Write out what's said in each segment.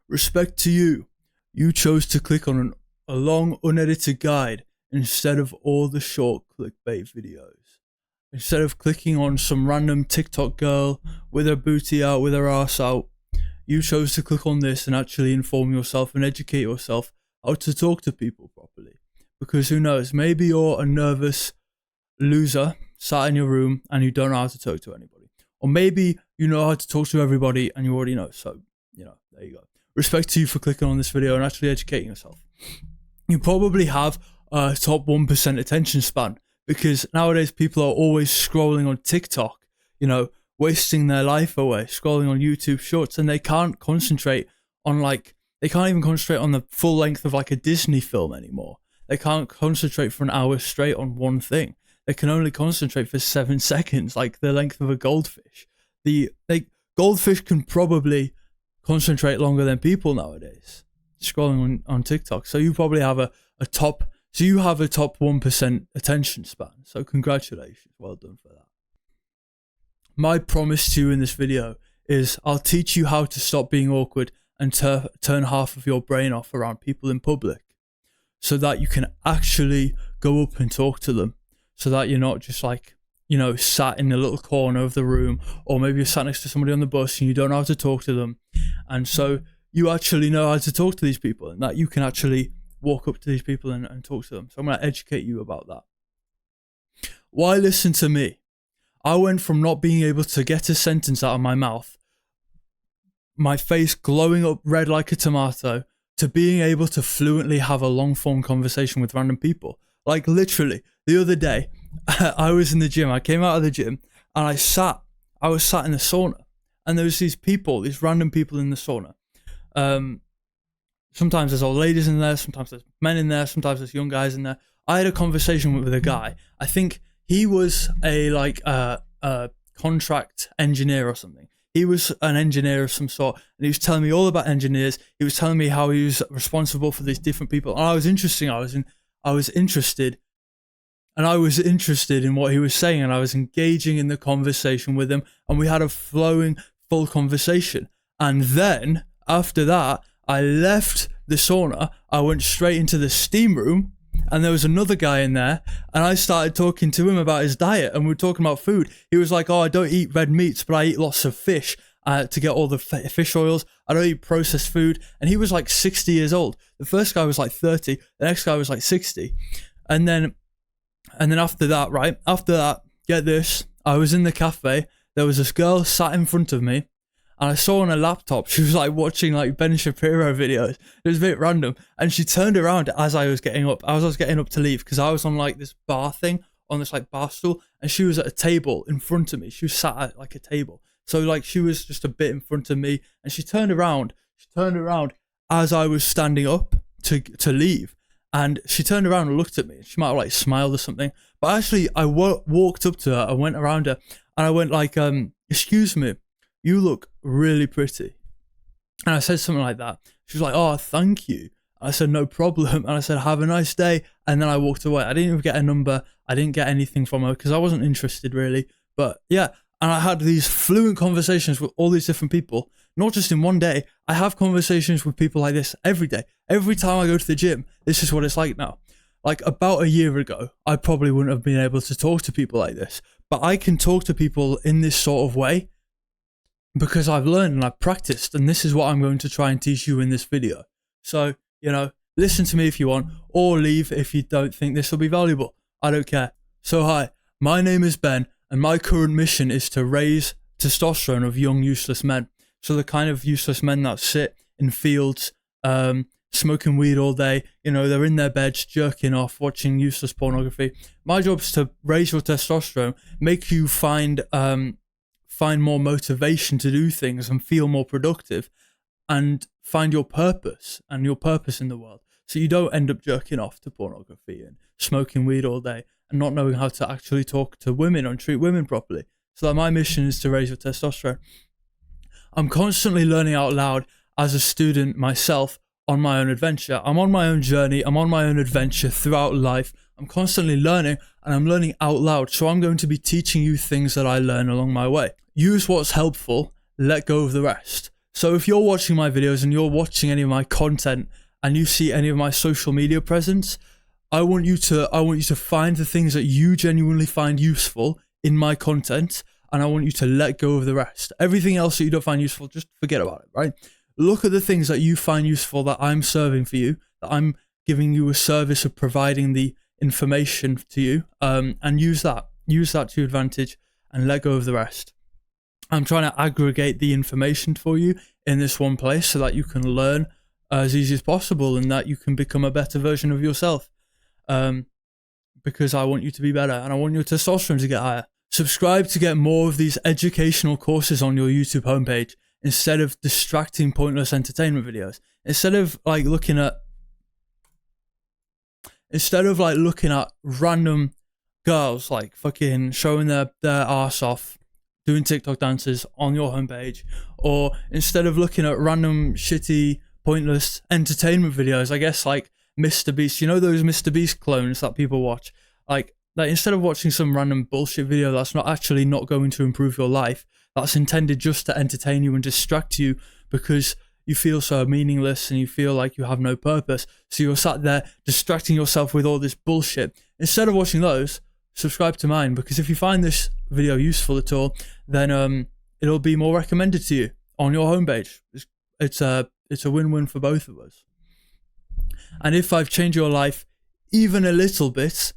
Respect to you. You chose to click on a long, unedited guide instead of all the short clickbait videos. Instead of clicking on some random TikTok girl with her booty out, with her ass out, you chose to click on this and actually inform yourself and educate yourself how to talk to people properly. Because who knows, maybe you're a nervous loser sat in your room and you don't know how to talk to anybody. Or maybe you know how to talk to everybody and you already know. So, there you go. Respect to you for clicking on this video and actually educating yourself. You probably have a top 1% attention span, because nowadays people are always scrolling on TikTok, wasting their life away, scrolling on YouTube shorts, and they can't concentrate on they can't even concentrate on the full length of a Disney film anymore. They can't concentrate for an hour straight on one thing. They can only concentrate for 7 seconds, like the length of a goldfish. Goldfish can probably concentrate longer than people nowadays, scrolling on TikTok. So you probably have a top 1% attention span. So congratulations, well done for that. My promise to you in this video is I'll teach you how to stop being awkward and turn half of your brain off around people in public, so that you can actually go up and talk to them, so that you're not just sat in a little corner of the room, or maybe you're sat next to somebody on the bus and you don't know how to talk to them. And so you actually know how to talk to these people, and that you can actually walk up to these people and talk to them. So I'm going to educate you about that. Why listen to me? I went from not being able to get a sentence out of my mouth, my face glowing up red like a tomato, to being able to fluently have a long form conversation with random people. Like literally, the other day, I was in the gym. I came out of the gym and I was sat in the sauna, and there was these random people in the sauna. Sometimes there's old ladies in there, sometimes there's men in there, sometimes there's young guys in there. I had a conversation with a guy. I think he was a contract engineer or something. He was an engineer of some sort, and he was telling me all about engineers. He was telling me how he was responsible for these different people, and I was interested, and I was interested in what he was saying, and I was engaging in the conversation with him, and we had a flowing, full conversation. And then after that, I left the sauna. I went straight into the steam room, and there was another guy in there, and I started talking to him about his diet, and we were talking about food. He was like, "Oh, I don't eat red meats, but I eat lots of fish to get all the fish oils. I don't eat processed food." And he was like 60 years old. The first guy was like 30. The next guy was like 60. And then after that, get this, I was in the cafe. There was this girl sat in front of me, and I saw on her laptop, she was watching Ben Shapiro videos. It was a bit random. And she turned around as I was getting up. I was getting up to leave, because I was on this bar thing, on this bar stool, and she was at a table in front of me. She was sat at a table. So she was just a bit in front of me, and she turned around as I was standing up to leave. And she turned around and looked at me. She might have smiled or something. But actually, I walked up to her. I went around her, and I went "Excuse me, you look really pretty." And I said something like that. She was like, "Oh, thank you." I said, "No problem." And I said, "Have a nice day." And then I walked away. I didn't even get a number. I didn't get anything from her, because I wasn't interested really. But yeah, and I had these fluent conversations with all these different people, not just in one day. I have conversations with people like this every day. Every time I go to the gym, this is what it's like now. About a year ago, I probably wouldn't have been able to talk to people like this. But I can talk to people in this sort of way because I've learned and I've practiced. And this is what I'm going to try and teach you in this video. So, listen to me if you want, or leave if you don't think this will be valuable. I don't care. So hi, my name is Ben, and my current mission is to raise testosterone of young useless men. So the kind of useless men that sit in fields, smoking weed all day, they're in their beds, jerking off, watching useless pornography. My job is to raise your testosterone, make you find more motivation to do things and feel more productive, and find your purpose in the world. So you don't end up jerking off to pornography and smoking weed all day and not knowing how to actually talk to women and treat women properly. So my mission is to raise your testosterone. I'm constantly learning out loud as a student myself on my own adventure. I'm on my own journey. I'm on my own adventure throughout life. I'm constantly learning, and I'm learning out loud. So I'm going to be teaching you things that I learn along my way. Use what's helpful, let go of the rest. So if you're watching my videos and you're watching any of my content and you see any of my social media presence, I want you to find the things that you genuinely find useful in my content, and I want you to let go of the rest. Everything else that you don't find useful, just forget about it, right? Look at the things that you find useful, that I'm serving for you, that I'm giving you a service of providing the information to you, and use that to your advantage and let go of the rest. I'm trying to aggregate the information for you in this one place so that you can learn as easy as possible and that you can become a better version of yourself. Because I want you to be better and I want your testosterone to get higher. Subscribe to get more of these educational courses on your YouTube homepage instead of distracting, pointless entertainment videos. Instead of looking at random girls fucking showing their arse off, doing TikTok dances on your homepage, or instead of looking at random shitty, pointless entertainment videos, I guess Mr. Beast, you know those Mr. Beast clones that people watch? Like instead of watching some random bullshit video that's not going to improve your life, that's intended just to entertain you and distract you because you feel so meaningless and you feel like you have no purpose. So you're sat there distracting yourself with all this bullshit. Instead of watching those, subscribe to mine, because if you find this video useful at all, then it'll be more recommended to you on your homepage. It's a win-win for both of us. And if I've changed your life even a little bit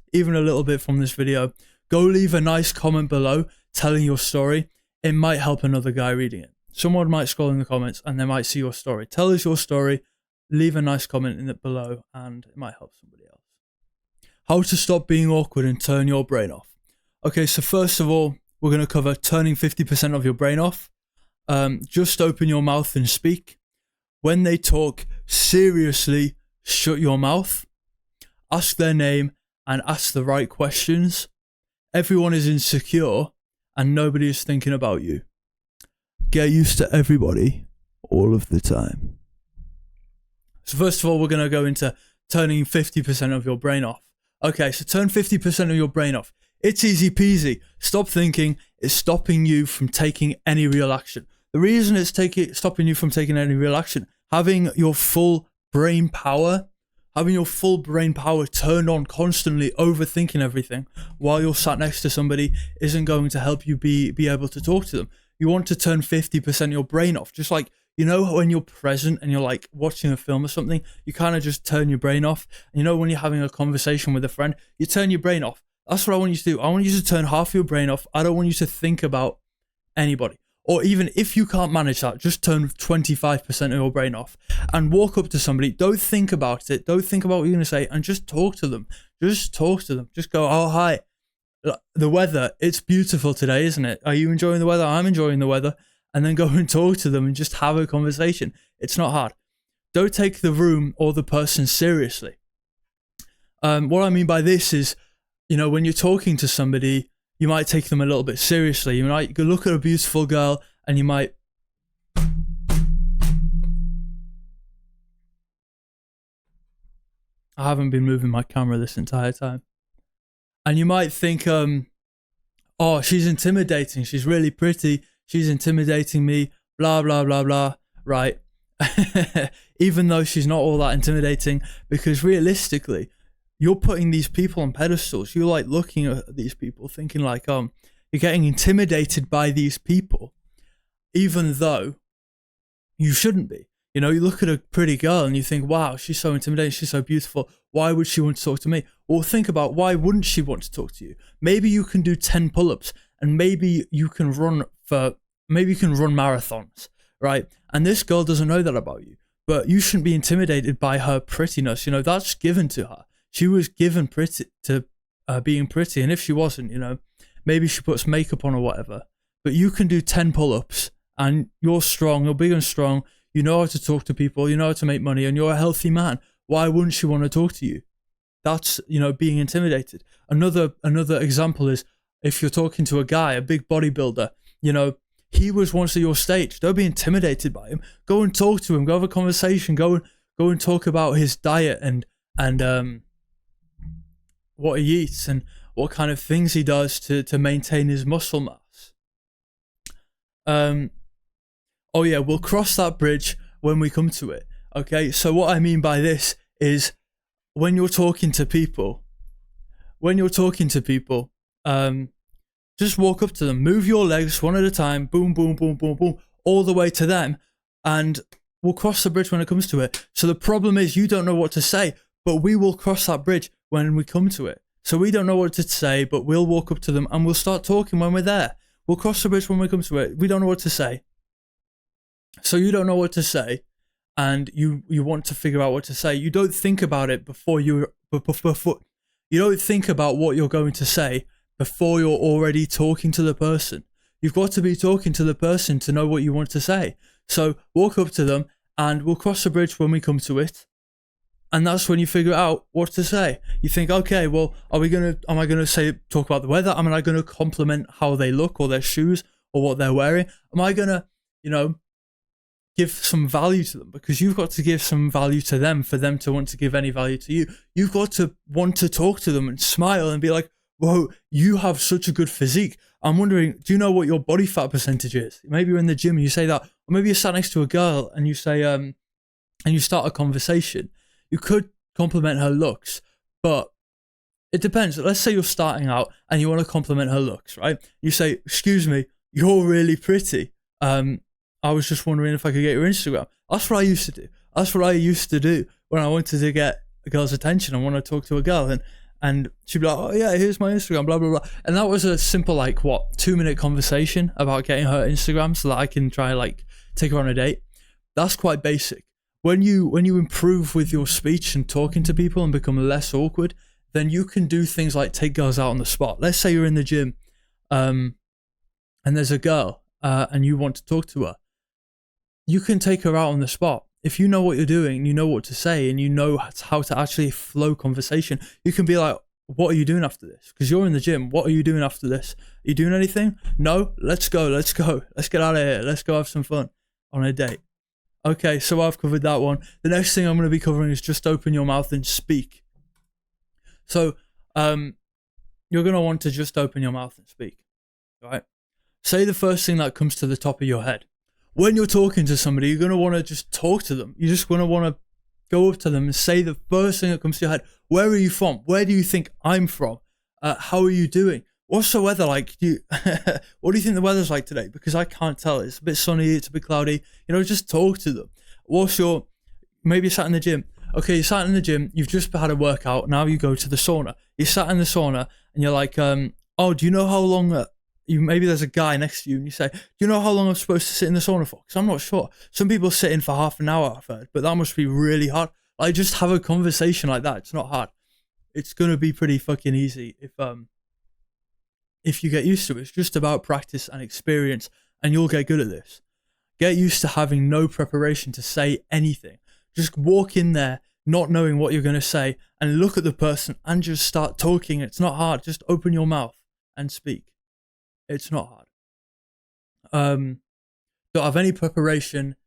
from this video, go leave a nice comment below telling your story. It might help another guy reading it. Someone might scroll in the comments and they might see your story. Tell us your story, leave a nice comment in it below, and it might help somebody else. How to stop being awkward and turn your brain off. Okay, so first of all, we're going to cover turning 50% of your brain off. Just open your mouth and speak. When they talk, seriously, shut your mouth. Ask their name and ask the right questions. Everyone is insecure and nobody is thinking about you. Get used to everybody all of the time. So first of all, we're going to go into turning 50% of your brain off. Okay, so turn 50% of your brain off. It's easy peasy. Stop thinking. It's stopping you from taking any real action. The reason it's stopping you from taking any real action, having your full brain power turned on constantly, overthinking everything while you're sat next to somebody, isn't going to help you be able to talk to them. You want to turn 50% of your brain off. Just like, you know, when you're present and you're watching a film or something, you kind of just turn your brain off. You know, when you're having a conversation with a friend, you turn your brain off. That's what I want you to do. I want you to turn half of your brain off. I don't want you to think about anybody. Or even if you can't manage that, just turn 25% of your brain off and walk up to somebody. Don't think about it. Don't think about what you're going to say, and just talk to them. Just talk to them. Just go, oh, hi. The weather, it's beautiful today, isn't it? Are you enjoying the weather? I'm enjoying the weather. And then go and talk to them and just have a conversation. It's not hard. Don't take the room or the person seriously. What I mean by this is, you know, when you're talking to somebody, you might take them a little bit seriously. You might go look at a beautiful girl and you might... I haven't been moving my camera this entire time. And you might think, oh, she's intimidating. She's really pretty. She's intimidating me. Blah, blah, blah, blah. Right. Even though she's not all that intimidating, because realistically, you're putting these people on pedestals. You're looking at these people thinking you're getting intimidated by these people, even though you shouldn't be. You know, you look at a pretty girl and you think, wow, she's so intimidating. She's so beautiful. Why would she want to talk to me? Or think about, why wouldn't she want to talk to you? Maybe you can do 10 pull-ups and maybe you can run marathons, right? And this girl doesn't know that about you, but you shouldn't be intimidated by her prettiness. You know, that's given to her. She was given being pretty, and if she wasn't, you know, maybe she puts makeup on or whatever. But you can do 10 pull-ups, and you're strong, you're big and strong, you know how to talk to people, you know how to make money, and you're a healthy man. Why wouldn't she want to talk to you? That's, you know, being intimidated. Another example is if you're talking to a guy, a big bodybuilder, you know, he was once at your stage. Don't be intimidated by him. Go and talk to him. Go have a conversation. Go and talk about his diet and what he eats and what kind of things he does to maintain his muscle mass. oh yeah, we'll cross that bridge when we come to it. Okay, so what I mean by this is when you're talking to people, just walk up to them, move your legs one at a time, boom, boom, boom, boom, boom, all the way to them, and we'll cross the bridge when it comes to it. So the problem is you don't know what to say, but we will cross that bridge when we come to it. So we don't know what to say, but we'll walk up to them and we'll start talking when we're there. We'll cross the bridge when we come to it. We don't know what to say. So you don't know what to say, and you want to figure out what to say. You don't think about it before you don't think about what you're going to say before you're already talking to the person. You've got to be talking to the person to know what you want to say. So walk up to them and we'll cross the bridge when we come to it. And that's when you figure out what to say. You think, okay, well, am I going to talk about the weather? Am I going to compliment how they look or their shoes or what they're wearing? Am I going to, give some value to them? Because you've got to give some value to them for them to want to give any value to you. You've got to want to talk to them and smile and be like, whoa, you have such a good physique. I'm wondering, do you know what your body fat percentage is? Maybe you're in the gym and you say that, or maybe you're sat next to a girl and you say, and you start a conversation. You could compliment her looks, but it depends. Let's say you're starting out and you want to compliment her looks, right? You say, excuse me, you're really pretty. I was just wondering if I could get your Instagram. That's what I used to do. That's what I used to do when I wanted to get a girl's attention. I want to talk to a girl and she'd be like, oh yeah, here's my Instagram, blah, blah, blah. And that was a simple, 2-minute conversation about getting her Instagram so that I can try take her on a date. That's quite basic. When you improve with your speech and talking to people and become less awkward, then you can do things like take girls out on the spot. Let's say you're in the gym, and there's a girl, and you want to talk to her. You can take her out on the spot. If you know what you're doing, you know what to say, and you know how to actually flow conversation, you can be like, what are you doing after this? Because you're in the gym. What are you doing after this? Are you doing anything? No? Let's go. Let's get out of here. Let's go have some fun on a date. Okay, so I've covered that one. The next thing I'm going to be covering is just open your mouth and speak. So you're going to want to just open your mouth and speak, right? Say the first thing that comes to the top of your head. When you're talking to somebody, you're going to want to just talk to them. You're just going to want to go up to them and say the first thing that comes to your head. Where are you from? Where do you think I'm from? How are you doing? What's the weather like? What do you think the weather's like today? Because I can't tell. It's a bit sunny. It's a bit cloudy. Just talk to them. Maybe you're sat in the gym. Okay, you're sat in the gym. You've just had a workout. Now you go to the sauna. You're sat in the sauna and you're like, oh, do you know how long... maybe there's a guy next to you and you say, do you know how long I'm supposed to sit in the sauna for? Because I'm not sure. Some people sit in for half an hour, I've heard, but that must be really hard. Just have a conversation like that. It's not hard. It's going to be pretty fucking easy if you get used to it. It's just about practice and experience, and you'll get good at this. Get used to having no preparation to say anything. Just walk in there not knowing what you're going to say and look at the person and just start talking. It's not hard. Just open your mouth and speak. It's not hard. Don't have any preparation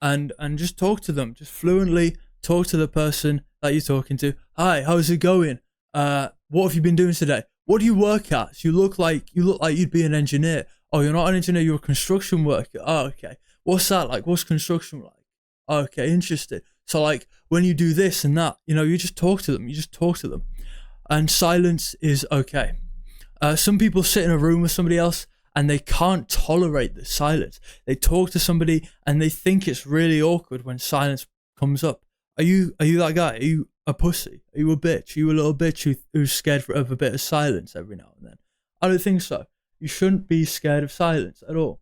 and just talk to them. Just fluently talk to the person that you're talking to. Hi, how's it going? What have you been doing today? What do you work at? You look like you'd be an engineer. Oh, you're not an engineer, you're a construction worker. Oh, okay. What's that like? What's construction like? Oh, okay, interesting. So when you do this and that, you just talk to them. You just talk to them. And silence is okay. Some people sit in a room with somebody else and they can't tolerate the silence. They talk to somebody and they think it's really awkward when silence comes up. Are you that guy? Are you a pussy? Are you a bitch? Are you a little bitch who's scared of a bit of silence every now and then? I don't think so. You shouldn't be scared of silence at all.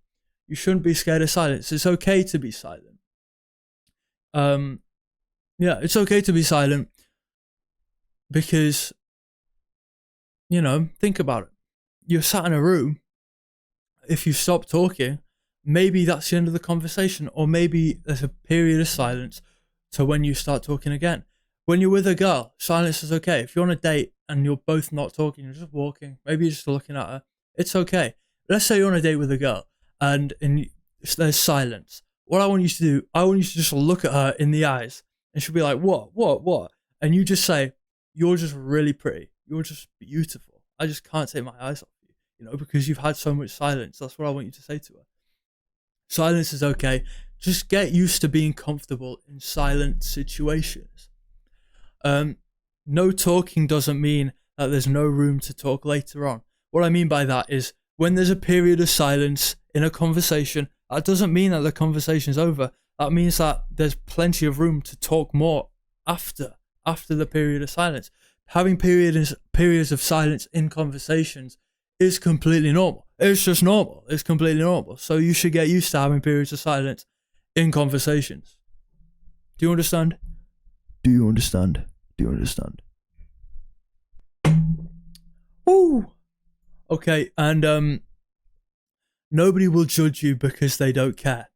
You shouldn't be scared of silence. It's okay to be silent. It's okay to be silent because, think about it. You're sat in a room. If you stop talking, maybe that's the end of the conversation, or maybe there's a period of silence to when you start talking again. When you're with a girl, silence is okay. If you're on a date and you're both not talking, you're just walking, maybe you're just looking at her, it's okay. Let's say you're on a date with a girl and there's silence. What I want you to do, I want you to just look at her in the eyes and she'll be like, what? And you just say, you're just really pretty. You're just beautiful. I just can't take my eyes off you, because you've had so much silence. That's what I want you to say to her. Silence is okay. Just get used to being comfortable in silent situations. No talking doesn't mean that there's no room to talk later on. What I mean by that is when there's a period of silence in a conversation, that doesn't mean that the conversation's over. That means that there's plenty of room to talk more after the period of silence. Having periods of silence in conversations is completely normal. It's just normal. It's completely normal. So you should get used to having periods of silence in conversations. Do you understand? Do you understand? Do you understand? Woo! Okay, and nobody will judge you because they don't care.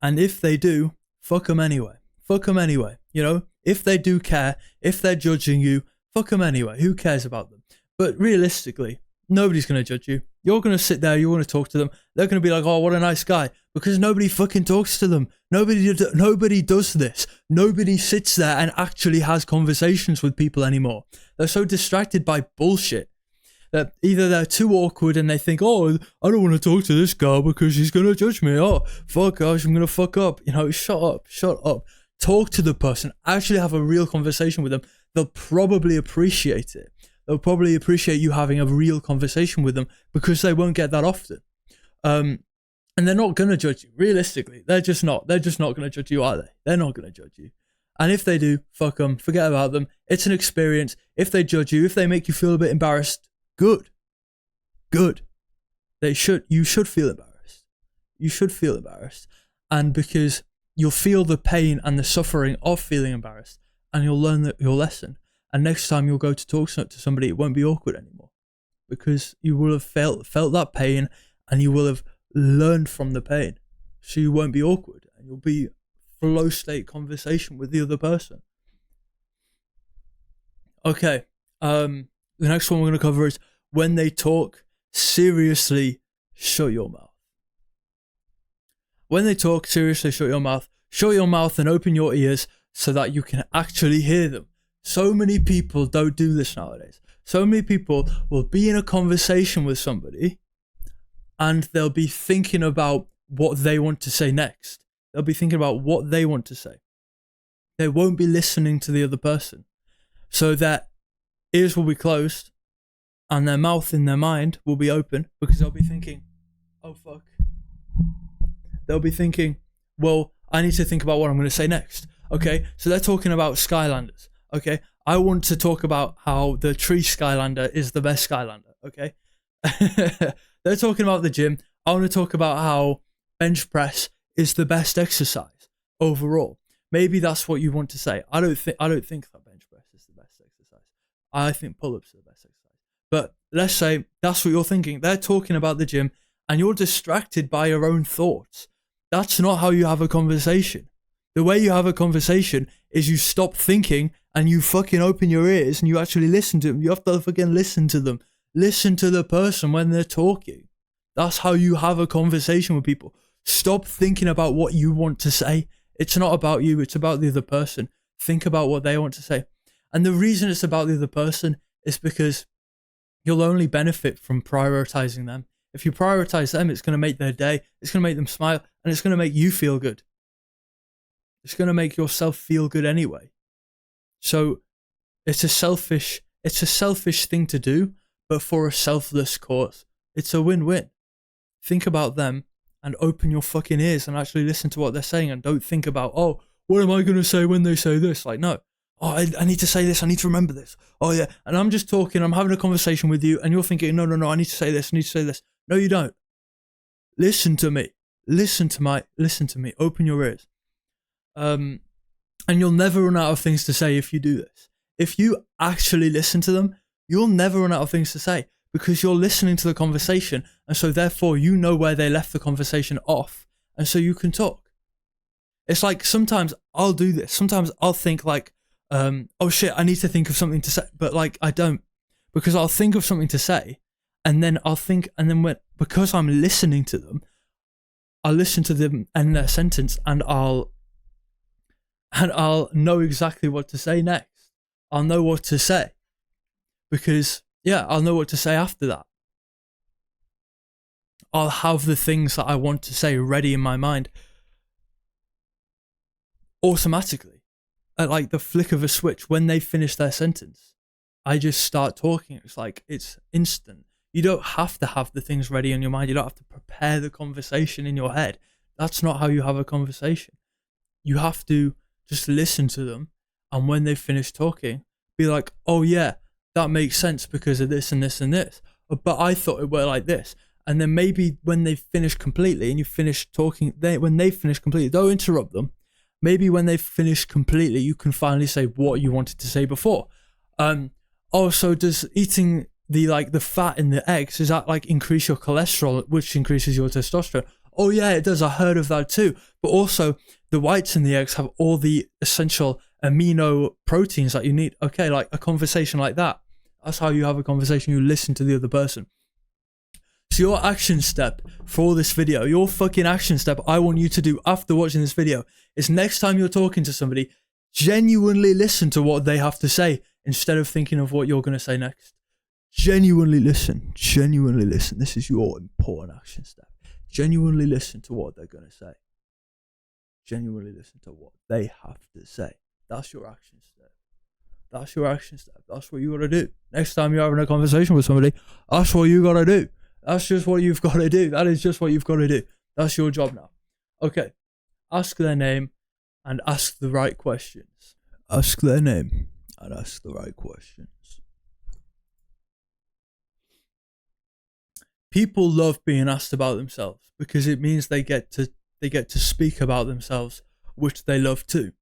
And if they do, fuck them anyway. Fuck them anyway. You know, if they do care, if they're judging you, fuck them anyway. Who cares about them? But realistically, nobody's going to judge you. You're going to sit there, you're going to talk to them. They're going to be like, oh, what a nice guy. Because nobody fucking talks to them. Nobody does this. Nobody sits there and actually has conversations with people anymore. They're so distracted by bullshit that either they're too awkward and they think, oh, I don't want to talk to this girl because she's going to judge me. Oh, fuck, gosh, I'm going to fuck up. You know, shut up. Talk to the person. Actually have a real conversation with them. They'll probably appreciate it. They'll probably appreciate you having a real conversation with them because they won't get that often. And they're not going to judge you. Realistically, they're just not. They're just not going to judge you, are they? They're not going to judge you. And if they do, fuck them. Forget about them. It's an experience. If they judge you, if they make you feel a bit embarrassed, good. You should feel embarrassed. You should feel embarrassed. And because you'll feel the pain and the suffering of feeling embarrassed, and you'll learn your lesson. And next time you'll go to talk to somebody, it won't be awkward anymore. Because you will have felt that pain and you will have learned from the pain. So you won't be awkward and you'll be flow state conversation with the other person. Okay. The next one we're going to cover is when they talk, seriously, shut your mouth. When they talk, seriously, shut your mouth. Shut your mouth and open your ears so that you can actually hear them. So many people don't do this nowadays. So many people will be in a conversation with somebody and they'll be thinking about what they want to say next. They'll be thinking about what they want to say. They won't be listening to the other person. So their ears will be closed and their mouth in their mind will be open because they'll be thinking, oh fuck. They'll be thinking, well, I need to think about what I'm going to say next. Okay, so they're talking about Skylanders. Okay, I want to talk about how the tree Skylander is the best Skylander. Okay, they're talking about the gym. I want to talk about how bench press is the best exercise overall. Maybe that's what you want to say. I don't think that bench press is the best exercise. I think pull-ups are the best exercise. But let's say that's what you're thinking. They're talking about the gym and you're distracted by your own thoughts. That's not how you have a conversation. The way you have a conversation is you stop thinking and you fucking open your ears and you actually listen to them. You have to fucking listen to them. Listen to the person when they're talking. That's how you have a conversation with people. Stop thinking about what you want to say. It's not about you. It's about the other person. Think about what they want to say. And the reason it's about the other person is because you'll only benefit from prioritizing them. If you prioritize them, it's going to make their day. It's going to make them smile. And it's going to make you feel good. It's going to make yourself feel good anyway. So it's a selfish thing to do, but for a selfless cause. It's a win-win. Think about them and open your fucking ears and actually listen to what they're saying and don't think about, oh, what am I going to say when they say this? Like, no. Oh, I need to say this. I need to remember this. Oh, yeah. And I'm just talking. I'm having a conversation with you and you're thinking, no, I need to say this. I need to say this. No, you don't. Listen to me. Listen to me. Open your ears. And you'll never run out of things to say if you do this. If you actually listen to them, you'll never run out of things to say because you're listening to the conversation. And so therefore you know where they left the conversation off. And so you can talk. It's like sometimes I'll do this. Sometimes I'll think like, oh shit, I need to think of something to say. But like, I don't, because I'll think of something to say and then I'll think, and then because I'm listening to them, I'll listen to them and their sentence and I'll know exactly what to say next. I'll know what to say because, yeah, I'll know what to say after that. I'll have the things that I want to say ready in my mind automatically. At like the flick of a switch, when they finish their sentence, I just start talking. It's like, it's instant. You don't have to have the things ready in your mind. You don't have to prepare the conversation in your head. That's not how you have a conversation. You have to just listen to them, and when they finish talking, be like, oh yeah, that makes sense because of this and this and this. But I thought it were like this. And then maybe when they finish completely and you finish talking, when they finish completely, don't interrupt them. Maybe when they finish completely, you can finally say what you wanted to say before. Also, does eating the fat in the eggs, does that like increase your cholesterol, which increases your testosterone? Oh yeah, it does. I heard of that too. But also, the whites in the eggs have all the essential amino proteins that you need. Okay, like a conversation like that. That's how you have a conversation. You listen to the other person. So your action step for this video, your fucking action step I want you to do after watching this video is next time you're talking to somebody, genuinely listen to what they have to say instead of thinking of what you're going to say next. Genuinely listen. Genuinely listen. This is your important action step. Genuinely listen to what they're going to say. Genuinely listen to what they have to say. That's your action step. That's your action step. That's what you got to do. Next time you're having a conversation with somebody, that's what you got to do. That's just what you've got to do. That is just what you've got to do. That's your job now. Okay. Ask their name and ask the right questions. Ask their name and ask the right questions. People love being asked about themselves because it means they get to speak about themselves, which they love too.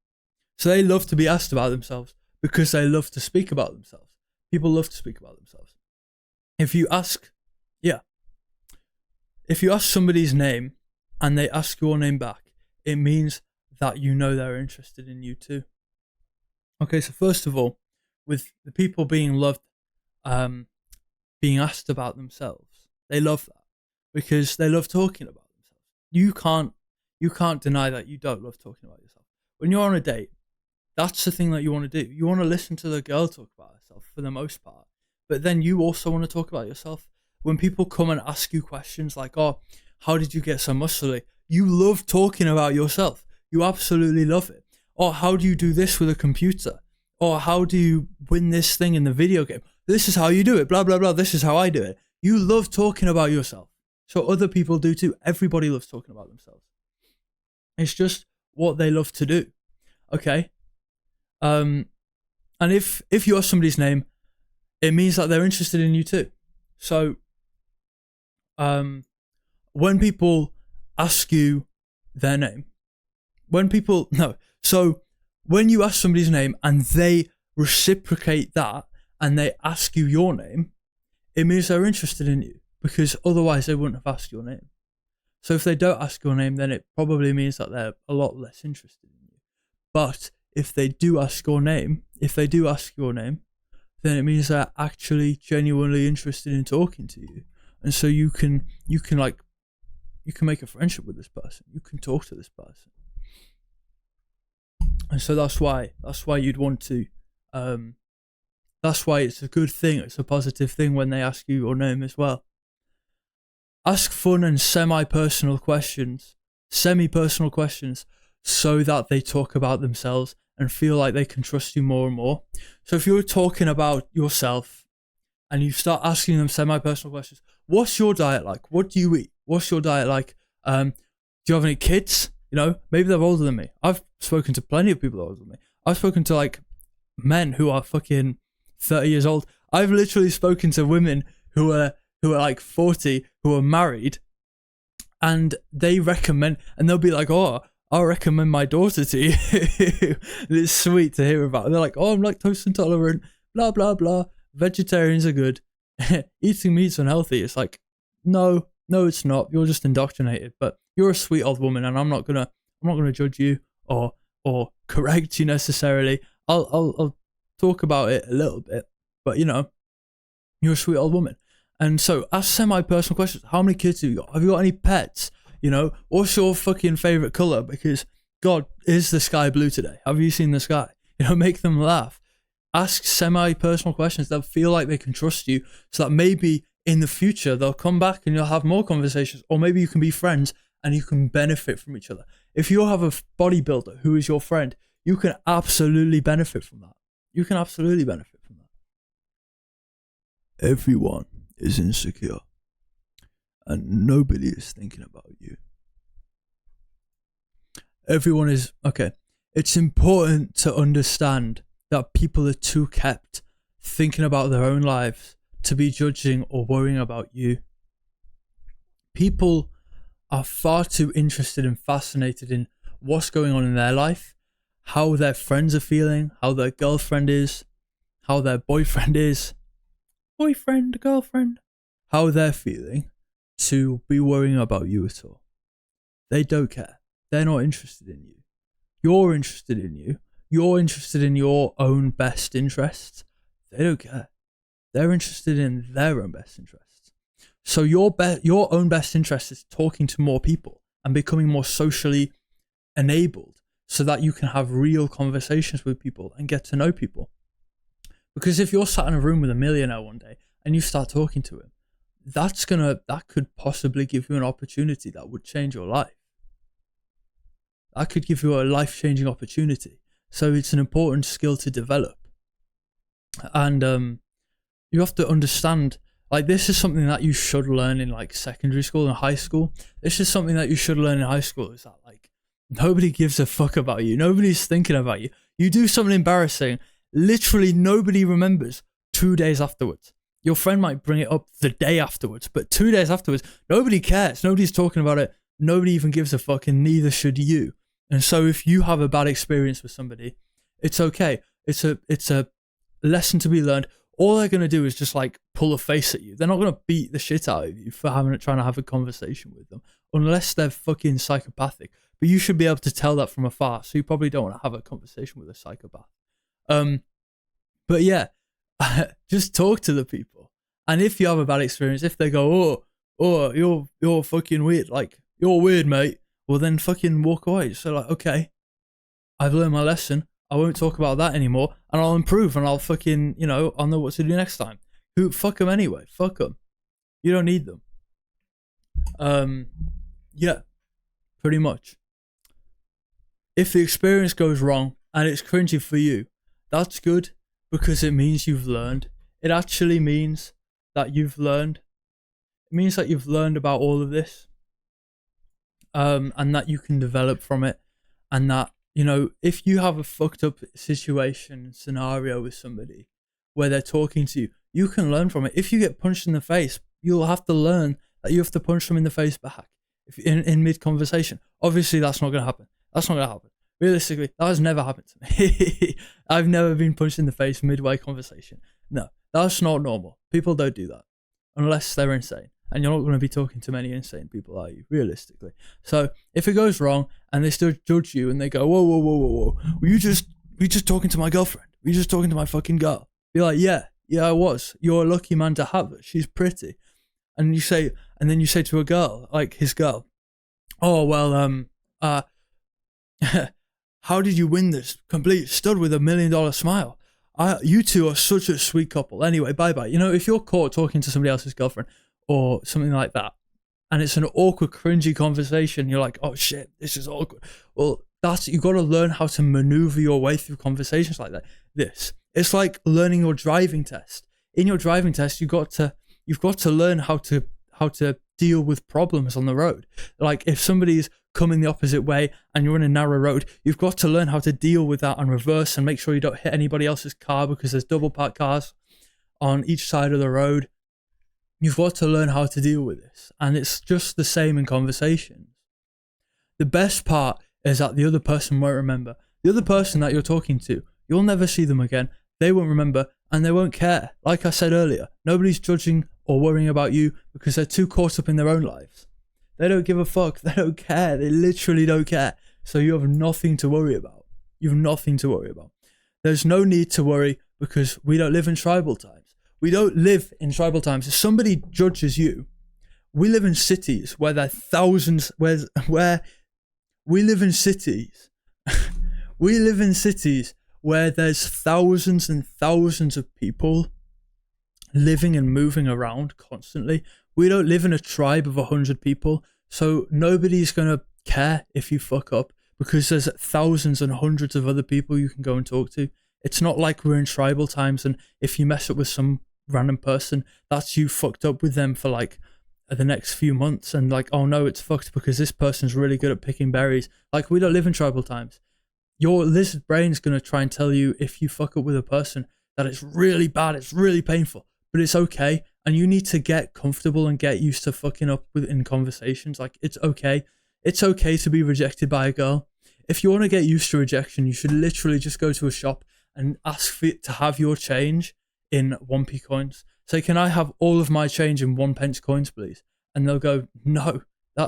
So they love to be asked about themselves because they love to speak about themselves. People love to speak about themselves. If you ask somebody's name and they ask your name back, it means that you know they're interested in you too. Okay, so first of all, with the people being loved, being asked about themselves, they love that because they love talking about themselves. You can't deny that you don't love talking about yourself. When you're on a date, that's the thing that you want to do. You want to listen to the girl talk about herself for the most part, but then you also want to talk about yourself. When people come and ask you questions like, oh, how did you get so muscly? You love talking about yourself. You absolutely love it. Or how do you do this with a computer? Or how do you win this thing in the video game? This is how you do it, blah, blah, blah. This is how I do it. You love talking about yourself. So other people do too. Everybody loves talking about themselves. It's just what they love to do. Okay? And if you ask somebody's name, it means that they're interested in you too. So when people ask you their name, when you ask somebody's name and they reciprocate that and they ask you your name, it means they're interested in you because otherwise they wouldn't have asked your name. So if they don't ask your name, then it probably means that they're a lot less interested in you. But if they do ask your name, then it means they're actually genuinely interested in talking to you. And so you can make a friendship with this person. You can talk to this person. And so that's why you'd want to, that's why it's a good thing. It's a positive thing when they ask you your name as well. Ask fun and semi-personal questions so that they talk about themselves and feel like they can trust you more and more. So if you're talking about yourself and you start asking them semi-personal questions, what's your diet like? What do you eat? What's your diet like? Do you have any kids? You know, maybe they're older than me. I've spoken to plenty of people older than me. I've spoken to like men who are fucking 30 years old. I've literally spoken to women who are like 40, who are married, and they recommend, and they'll be like, oh, I'll recommend my daughter to you. It's sweet to hear about. They're like, oh, I'm lactose intolerant, blah, blah, blah. Vegetarians are good. Eating meat's unhealthy. It's like, no, it's not. You're just indoctrinated. But you're a sweet old woman, and I'm not gonna judge you or correct you necessarily. I'll talk about it a little bit, but you know, you're a sweet old woman. And so ask semi-personal questions. How many kids have you got? Have you got any pets? You know, what's your fucking favorite color? Because God, is the sky blue today? Have you seen the sky? You know, make them laugh. Ask semi-personal questions that feel like they can trust you, so that maybe in the future, they'll come back and you'll have more conversations, or maybe you can be friends and you can benefit from each other. If you have a bodybuilder who is your friend, you can absolutely benefit from that. You can absolutely benefit from that. Everyone is insecure and nobody is thinking about you. Everyone is, okay. It's important to understand that people are too kept thinking about their own lives to be judging or worrying about you. People are far too interested and fascinated in what's going on in their life, how their friends are feeling, how their girlfriend is, how their boyfriend is, girlfriend, how they're feeling, to be worrying about you at all. They don't care. They're not interested in you. You're interested in you. You're interested in your own best interests. They don't care. They're interested in their own best interests. So your own best interest is talking to more people and becoming more socially enabled so that you can have real conversations with people and get to know people. Because if you're sat in a room with a millionaire one day and you start talking to him, that could possibly give you an opportunity that would change your life. That could give you a life-changing opportunity. So it's an important skill to develop. And you have to understand, like, this is something that you should learn in like secondary school and high school. This is something that you should learn in high school, is that like nobody gives a fuck about you. Nobody's thinking about you. You do something embarrassing, literally nobody remembers 2 days afterwards. Your friend might bring it up the day afterwards, but 2 days afterwards, nobody cares. Nobody's talking about it. Nobody even gives a fuck, and neither should you. And so if you have a bad experience with somebody, it's okay. It's a lesson to be learned. All they're going to do is just like pull a face at you. They're not going to beat the shit out of you for trying to have a conversation with them, unless they're fucking psychopathic. But you should be able to tell that from afar. So you probably don't want to have a conversation with a psychopath. But yeah, just talk to the people. And if you have a bad experience, if they go, oh, you're fucking weird, like, you're weird, mate, well then fucking walk away. So like, okay, I've learned my lesson. I won't talk about that anymore, and I'll improve, and I'll fucking, I'll know what to do next time. Fuck them anyway. Fuck them. You don't need them. Yeah, pretty much. If the experience goes wrong and it's cringy for you, that's good, because it means you've learned. It actually means that you've learned. It means that you've learned about all of this, and that you can develop from it, and that, if you have a fucked up situation, scenario with somebody where they're talking to you, you can learn from it. If you get punched in the face, you'll have to learn that you have to punch them in the face back in mid-conversation. Obviously, that's not going to happen. That's not going to happen. Realistically, that has never happened to me. I've never been punched in the face midway conversation. No, that's not normal. People don't do that unless they're insane. And you're not going to be talking to many insane people, are you? Realistically. So if it goes wrong and they still judge you and they go, whoa, were you just talking to my girlfriend? Were you just talking to my fucking girl? Be like, yeah, I was. You're a lucky man to have her. She's pretty. And then you say to a girl, like his girl, oh, well, how did you win this? Complete stud with $1 million smile. You two are such a sweet couple. Anyway, bye-bye. If you're caught talking to somebody else's girlfriend or something like that, and it's an awkward, cringy conversation, you're like, oh shit, this is awkward. Well, you've got to learn how to maneuver your way through conversations like that. It's like learning your driving test. In your driving test, you've got to learn how to deal with problems on the road. Like if somebody's coming the opposite way and you're in a narrow road, you've got to learn how to deal with that and reverse and make sure you don't hit anybody else's car, because there's double parked cars on each side of the road. You've got to learn how to deal with this. And it's just the same in conversations. The best part is that the other person won't remember. The other person that you're talking to, you'll never see them again. They won't remember and they won't care. Like I said earlier, nobody's judging or worrying about you because they're too caught up in their own lives. They don't give a fuck. They don't care. They literally don't care. So you have nothing to worry about. You have nothing to worry about. There's no need to worry because we don't live in tribal times. We don't live in tribal times. If somebody judges you, we live in cities where there are thousands, where we live in cities. We live in cities where there's thousands and thousands of people living and moving around constantly. We don't live in a tribe of 100 people, so nobody's gonna care if you fuck up because there's thousands and hundreds of other people you can go and talk to. It's not like we're in tribal times, and if you mess up with some random person, that's you fucked up with them for like the next few months, and like, oh no, it's fucked because this person's really good at picking berries. Like, we don't live in tribal times. Your lizard brain's gonna try and tell you if you fuck up with a person that it's really bad, it's really painful, but it's okay, and you need to get comfortable and get used to fucking up in conversations. Like, it's okay. It's okay to be rejected by a girl. If you want to get used to rejection, you should literally just go to a shop and ask for it to have your change in 1p coins. Say, can I have all of my change in 1p coins, please? And they'll go, no,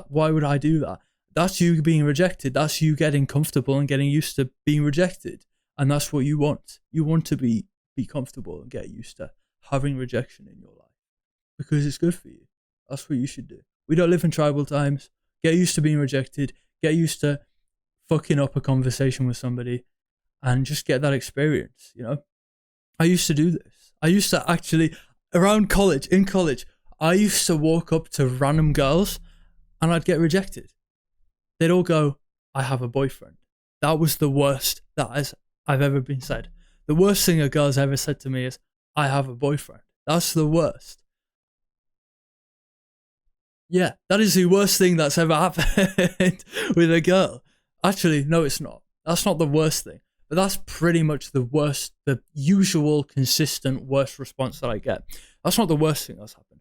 why would I do that? That's you being rejected. That's you getting comfortable and getting used to being rejected. And that's what you want. You want to be comfortable and get used to having rejection in your life because it's good for you. That's what you should do. We don't live in tribal times. Get used to being rejected. Get used to fucking up a conversation with somebody and just get that experience, you know? I used to do this. I used to actually, in college, I used to walk up to random girls and I'd get rejected. They'd all go, I have a boyfriend. That was the worst I've ever been said. The worst thing a girl's ever said to me is, I have a boyfriend. That's the worst. Yeah, that is the worst thing that's ever happened with a girl. Actually, no, it's not. That's not the worst thing. But that's pretty much the worst, the usual, consistent worst response that I get. That's not the worst thing that's happened.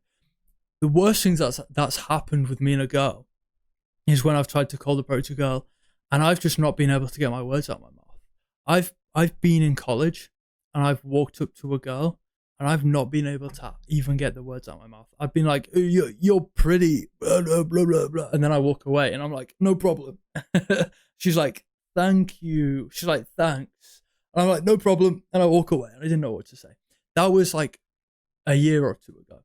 The worst thing that's happened with me and a girl is when I've tried to cold approach a girl and I've just not been able to get my words out of my mouth. I've been in college and I've walked up to a girl and I've not been able to even get the words out of my mouth. I've been like, you're pretty, blah, blah, blah, blah, blah. And then I walk away and I'm like, no problem. She's like, thank you. She's like, thanks. And I'm like, no problem. And I walk away and I didn't know what to say. That was like a year or two ago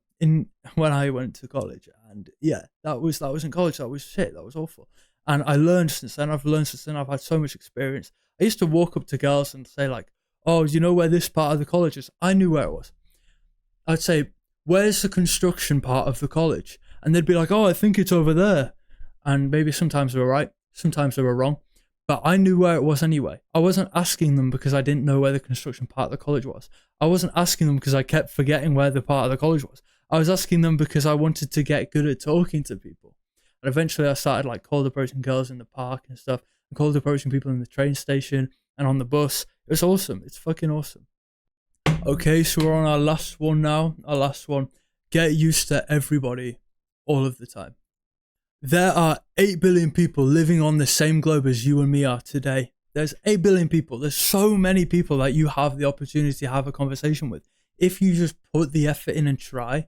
when I went to college. And yeah, that was in college. That was shit. That was awful. And I learned since then. I've had so much experience. I used to walk up to girls and say like, oh, do you know where this part of the college is? I knew where it was. I'd say, where's the construction part of the college? And they'd be like, oh, I think it's over there. And maybe sometimes they were right, sometimes they were wrong. But I knew where it was anyway. I wasn't asking them because I didn't know where the construction part of the college was. I wasn't asking them because I kept forgetting where the part of the college was. I was asking them because I wanted to get good at talking to people. And eventually I started like cold approaching girls in the park and stuff, and cold approaching people in the train station and on the bus. It was awesome. It's fucking awesome. Okay, so we're on our last one now. Our last one. Get used to everybody all of the time. There are 8 billion people living on the same globe as you and me are today. There's 8 billion people. There's so many people that you have the opportunity to have a conversation with. If you just put the effort in and try,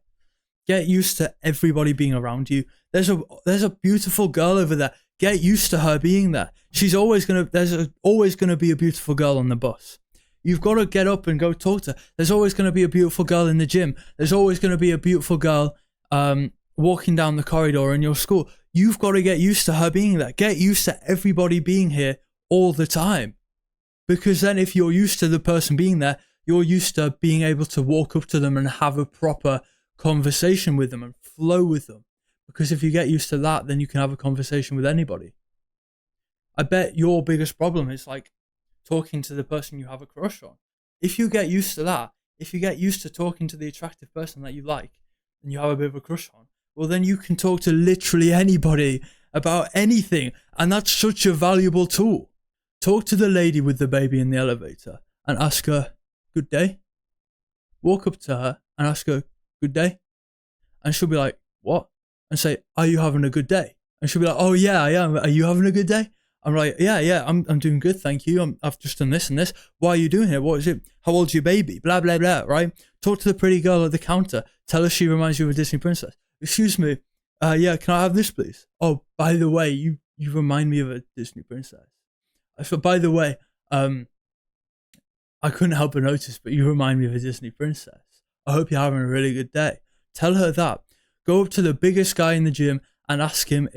get used to everybody being around you. There's a beautiful girl over there. Get used to her being there. There's always gonna be a beautiful girl on the bus. You've got to get up and go talk to her. There's always going to be a beautiful girl in the gym. There's always going to be a beautiful girl walking down the corridor in your school. You've got to get used to her being there. Get used to everybody being here all the time. Because then if you're used to the person being there, you're used to being able to walk up to them and have a proper conversation with them and flow with them. Because if you get used to that, then you can have a conversation with anybody. I bet your biggest problem is like talking to the person you have a crush on. If you get used to that, if you get used to talking to the attractive person that you like and you have a bit of a crush on, well then you can talk to literally anybody about anything, and that's such a valuable tool. Talk to the lady with the baby in the elevator and ask her, good day? Walk up to her and ask her, good day? And she'll be like, what? And say, are you having a good day? And she'll be like, oh yeah, I am. Are you having a good day? I'm like, yeah, I'm doing good, thank you. I've just done this and this. Why are you doing here? What is it? How old's your baby? Blah, blah, blah, right? Talk to the pretty girl at the counter. Tell her she reminds you of a Disney princess. Excuse me, yeah, can I have this, please? Oh, by the way, you remind me of a Disney princess. So, by the way, I couldn't help but notice, but you remind me of a Disney princess. I hope you're having a really good day. Tell her that. Go up to the biggest guy in the gym and ask him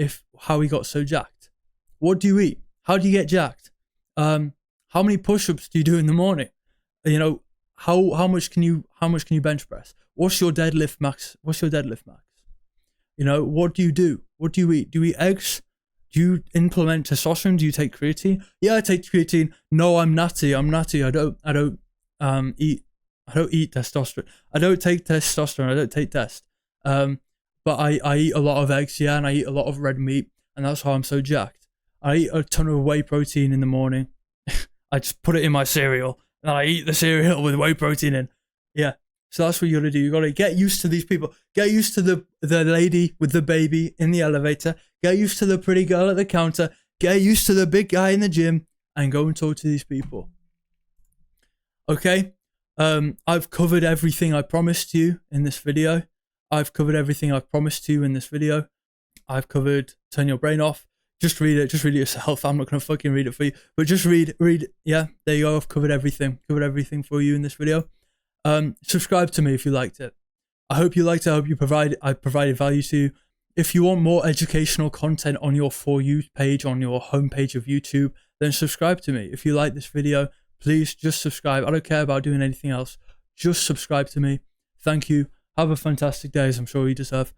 how he got so jacked. What do you eat? How do you get jacked? How many push-ups do you do in the morning? You know, how much can you bench press? What's your deadlift max? You know, what do you do? What do you eat? Do you eat eggs? Do you implement testosterone? Do you take creatine? Yeah, I take creatine. No, I'm natty. I don't eat testosterone. I don't take testosterone. I don't take test. But I eat a lot of eggs, yeah, and I eat a lot of red meat, and that's how I'm so jacked. I eat a ton of whey protein in the morning. I just put it in my cereal, and I eat the cereal with whey protein in. Yeah. So that's what you gotta do. You gotta get used to these people. Get used to the lady with the baby in the elevator. Get used to the pretty girl at the counter. Get used to the big guy in the gym, and go and talk to these people. Okay? I've covered everything I promised you in this video. I've covered turn your brain off. Just read it yourself. I'm not going to fucking read it for you, but just read. Yeah, there you go. I've covered everything for you in this video. Subscribe to me if you liked it. I hope you liked it. I hope I provided value to you. If you want more educational content on your For You page, on your homepage of YouTube, then subscribe to me. If you like this video, please just subscribe. I don't care about doing anything else. Just subscribe to me. Thank you. Have a fantastic day, as I'm sure you deserve.